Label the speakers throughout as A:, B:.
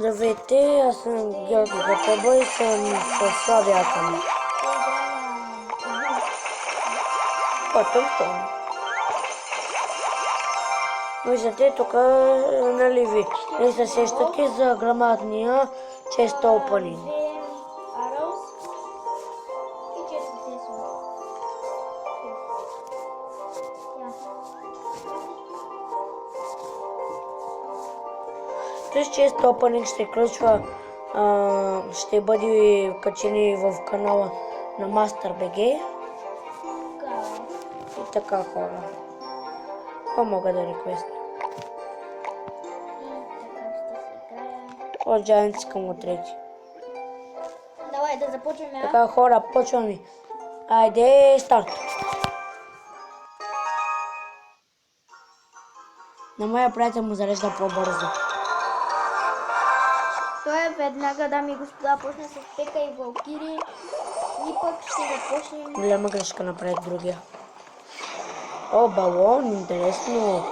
A: Здравейте, аз съм Георги Гатеба и съм с Слави Атами. Потом. Виждате тук, нали ви, не се сещате за грамадния чест опенинг. Този чест опенинг ще включва, ще бъде качени в канала на MasterBG. И така хора. Какво мога да реквестна? От Giants към от трети.
B: Давай да започваме.
A: Така хора, почваме. Айде, старт! На моя приятел му зарежда по-бързо.
B: Той е веднага, дами и господа, почна с Пека и Валкири. И пък ще започнем.
A: Голяма грешка направи другия. О, балон, интересно.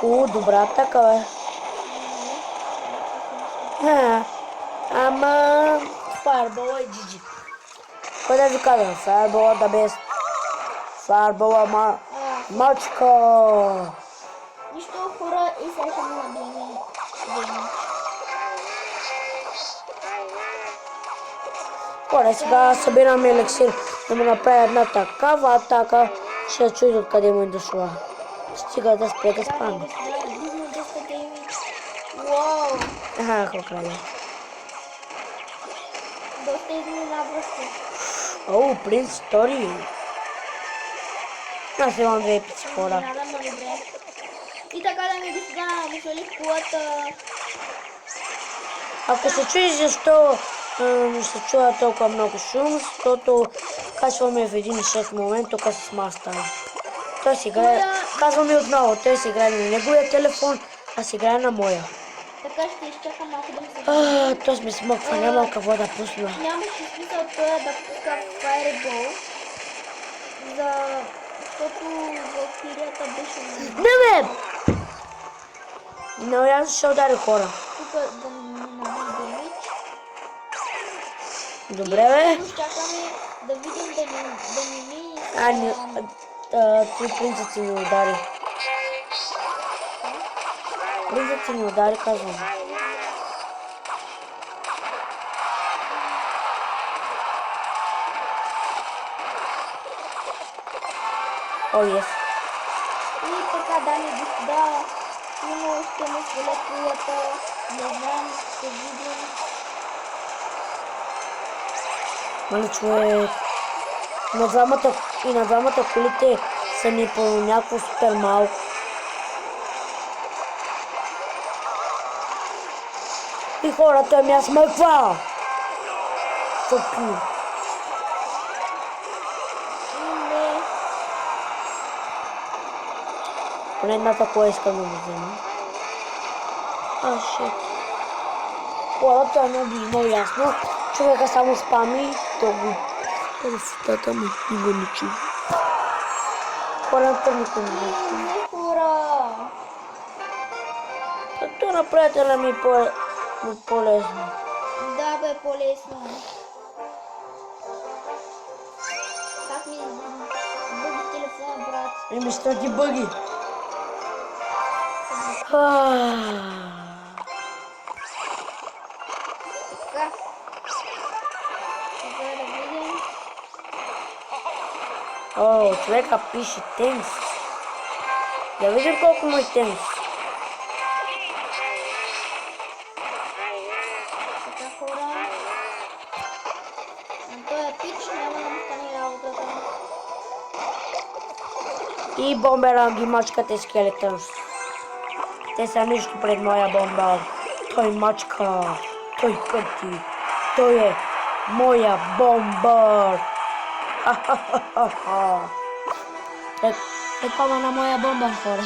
A: Добра така, бе. Ама... Fireball и GG. Кой да ви казвам? Fireball да без... Fireball мачка.
B: Нищо хора и сега ще му набиеме геймич.
A: Хора, сега събираме елексир да му направя една такава атака. Ще чуя откъде му е дошла. Стига да спре да спаме.
B: Уау!
A: Какво края.
B: Доста изненадващо.
A: О, принц Тори. Аз имам две епици хора.
B: Изненадам добре. И така, дами и господа, му свалих колата.
A: Ако се чуеш защо се чува толкова много шум, защото качваме в 1.6 момент тук с мастера. Той си играе, казваме отново, той си играе на неговия телефон, а си играе на моя.
B: Така ще изчакам малко да ми се...
A: Той сме смъква, няма какво да пусна.
B: Нямаше смисъл той да пуска Fireball, защото Валкирията беше...
A: Не бе! Но аз ще ударя хора.
B: Тук да не наби демидж.
A: Добре бе.
B: И чакаме да видим да не ми...
A: Ти принцът си ни удари. Принцът си ни удари, казвам. О, ес.
B: И така, дами и господа, силно ще му сваля кулата, не знам, ще видим.
A: Мали човек. На двамата колите са ни по някакво супер малко. И хората ми аз смъква! Fuck you. Поне едната кола искам да го взема. Шит. Хората не би много ясно. Човека само спами, то го... Параситата ми не го личи. Хората никой не го личи.
B: Не, хора!
A: То на приятеля ми е по-лесно.
B: Да, бе, по-лесно. Как ми бъги телефона, брат?
A: Еми, що ти бъги?
B: Така. Сега да видим.
A: О, човека пише тенс. Да видим колко му е тенс.
B: Така, хора. На този пич няма да му стане работата.
A: И бомбера ги мачкате скелетънс. Те са нищо пред моя бомбар. Той мачка. Той пъти. Той е моя бомбар. Ха-ха-ха-ха. Такова на моя бомбар, хора.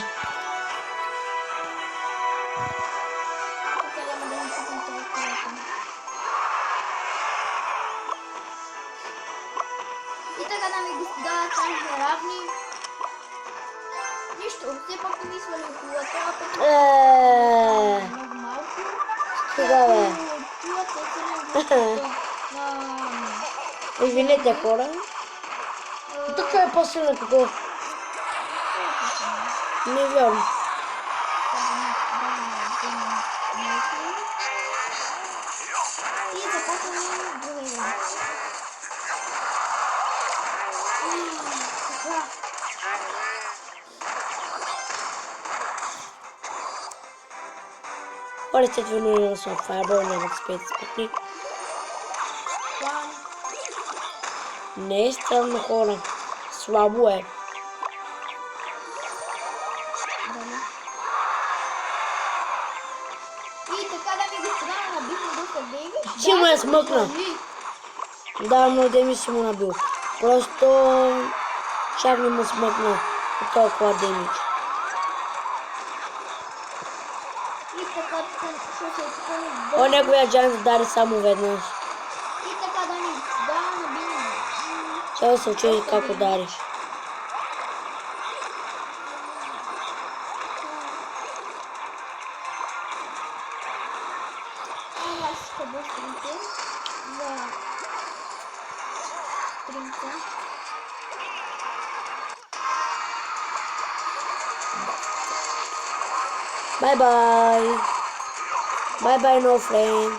B: Сега няма да му купим това колата. И така, дами и господа, станахме равни. Нищо, все пак не ми свали колата, а пък много малко.
A: Стига, бе.
B: Чувате силен
A: Извинете, хора. Така е по-силна какво? Не вярвам.
B: И започваме друга игра. Така.
A: Хора, естествено има с Fireball, няма да спеете спътник.
B: План.
A: Не е странно, хора. Слабо е.
B: Дали. И така, дами и господа, набихме доста демидж.
A: Ти ме смъкна.
B: Дали.
A: Да, но демидж си му набил. Просто чак не му смъкна по толкова демидж.
B: И така, ще се изпълни
A: О, неговия джант дари само веднъж.
B: И така, дами и господа, набихме.
A: Чакай да се учи как удариш.
B: Аз ще бъда стримите за стримите.
A: Бай-бай. Бай-бай, no friend.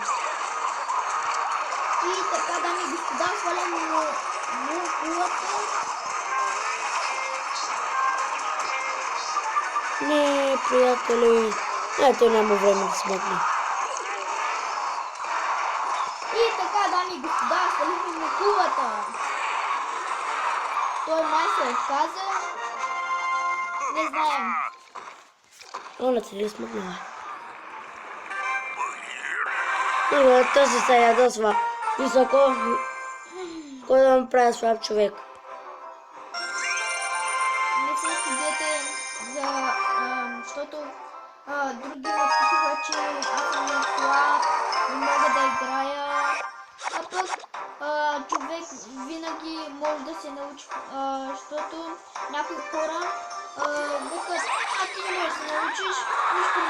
B: И така, дами и господа, свалям му кулата.
A: Не, приятели. Ето няма време да смъкне.
B: И така, дами и господа, свалихме му кулата. Той май се отказа. Не знаем.
A: О, не ти ли смъкнала? Този се ядосва високо. Кой да му прави слаб човек?
B: Не се съдете за... защото други ме писаха, че аз съм слаб, не мога да играя. А пък човек винаги може да се научи, защото някои хора викат, ти не можеш да се научиш, нищо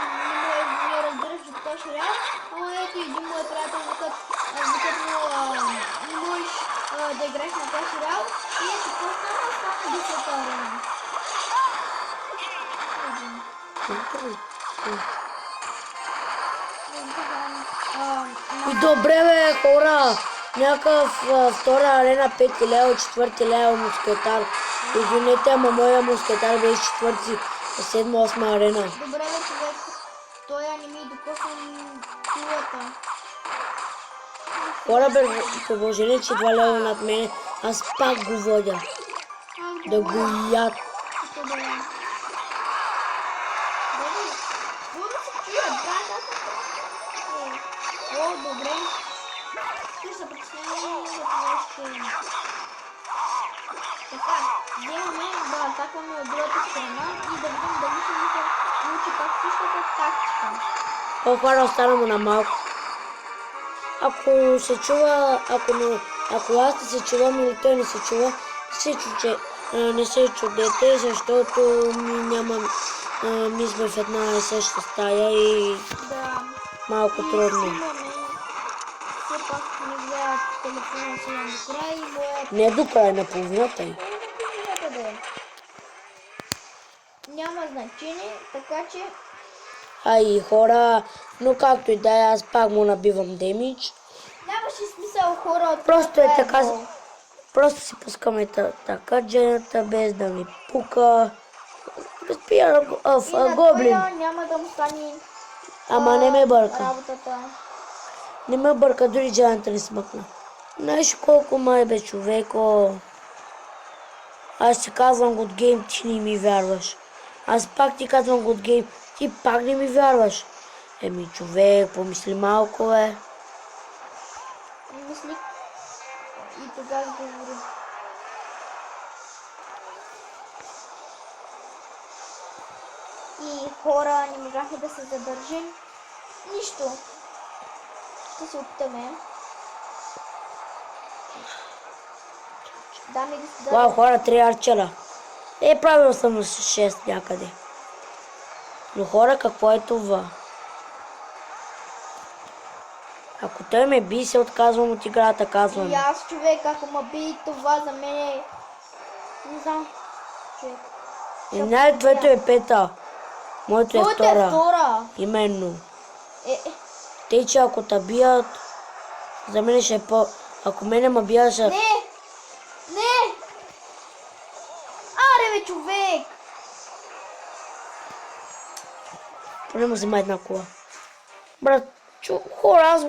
B: не разбираш от този шарял, ама ето един мой приятел викат не можеш да играеш на този шарял и ето какво стана, стана 10 арена.
A: И добре, бе, хора! Някакъв втора арена, 5 лева, 4 лева мускетар. Извинете, ама моя мускетар беше 4, 7-8 арена.
B: Добре, бе, човек, той не ми докосвам кулата.
A: Хора, бе, по положение, че 2 лева над мене, аз пак го водя. Да го яд.
B: О, добре. Ще се притесняваме за това ще... Така, вземаме да атакваме от другата страна и да видим дали ще ни се получи пак същата тактика.
A: О, хора, остана му на малко. Ако се чува, ако аз не се чувам или той не се чува, не се чудете, защото ми сме в една и съща стая и
B: Да.
A: малко трудно.
B: Все пак не гледат телефона си до края и моят...
A: Не до края, на половината й.
B: Няма значение, така че...
A: Ай, хора, но както и да е, аз пак му набивам демидж.
B: Нямаше смисъл хора от
A: Просто е така,
B: гол.
A: просто си пускаме така джената, без да ми пука. Безпиян
B: И на
A: гоблин.
B: твоя няма да му стане
A: Ама не ме бърка.
B: работата.
A: Не ме бърка, дори джената не смъкна. Знаеш колко май бе, човеко. Аз ти казвам good game, ти не ми вярваш. Аз пак ти казвам good game, ти пак не ми вярваш. Еми, човек, помисли малко, бе.
B: Мисли и тогава говори. И хора не можаха да се задържим. Нищо. Ще се опитаме. Дами и господа.
A: Вау, хора, 3 арчера. Правил съм с 6 някъде. Но хора, какво е това? Ако той ме би, се отказвам от играта, казвам.
B: И аз, човек, ако ме би, това за мен е... Не знам, човек.
A: Не, твоето е пета. Моето е
B: Твоето е
A: втора.
B: втора.
A: Именно.
B: Е,
A: Те, че ако те бият, за мен ще е по... Ако мене ме бият, ще...
B: не! Не! Аре, бе, човек!
A: Поне му взема една кола. Брат, хора, аз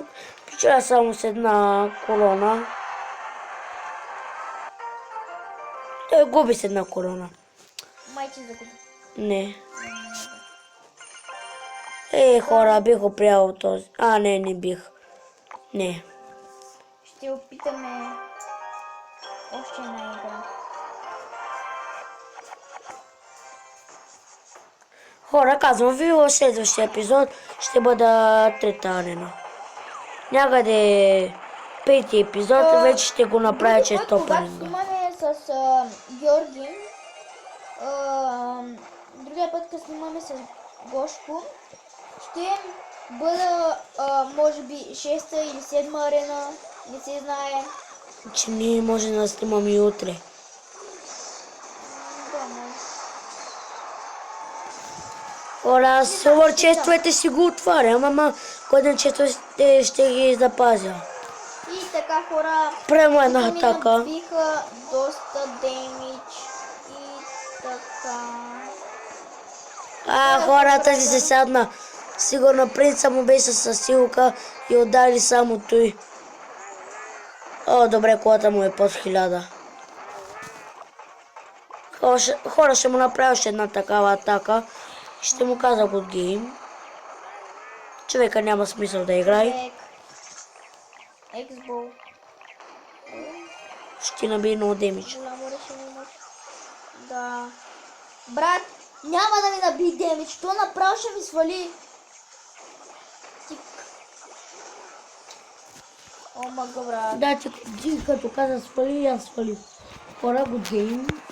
A: печеля само с една корона. Той губи с една корона.
B: Майче загуби.
A: Не. Хора, бих го приял този. Не бих. Не.
B: Ще опитаме още една игра.
A: Хора, казвам ви, в следващия епизод ще бъда трета арена. Някъде пети епизод вече ще го направя чрез
B: Когато
A: топанинга.
B: снимаме с Георги, другия път, като снимаме с Гошко, ще бъда, може би, 6-та или 7-ма арена, не се знае.
A: Че ние може да снимаме и утре.
B: Да, може.
A: Хора, Silver честовете си го отварям, ама Golden честовете ще ги запазя.
B: И така, хора,
A: Прямо една
B: тук ми
A: атака.
B: надбиха доста демидж и така.
A: Хора, тази се сядна. Сигурно принца му беше със силка и удари само той. Добре, колата му е под 1000. Хора, ще му направя още една такава атака. Ще му каза good game. Човека няма смисъл да играе.
B: Ексбол.
A: Ще набие много демидж.
B: Голямо решение имаш. Да. Брат, няма да ми наби демидж. То направо ще ми свали. Тик. О, мага, брат.
A: Да, ти като каза свали, аз свали. Хора, good game.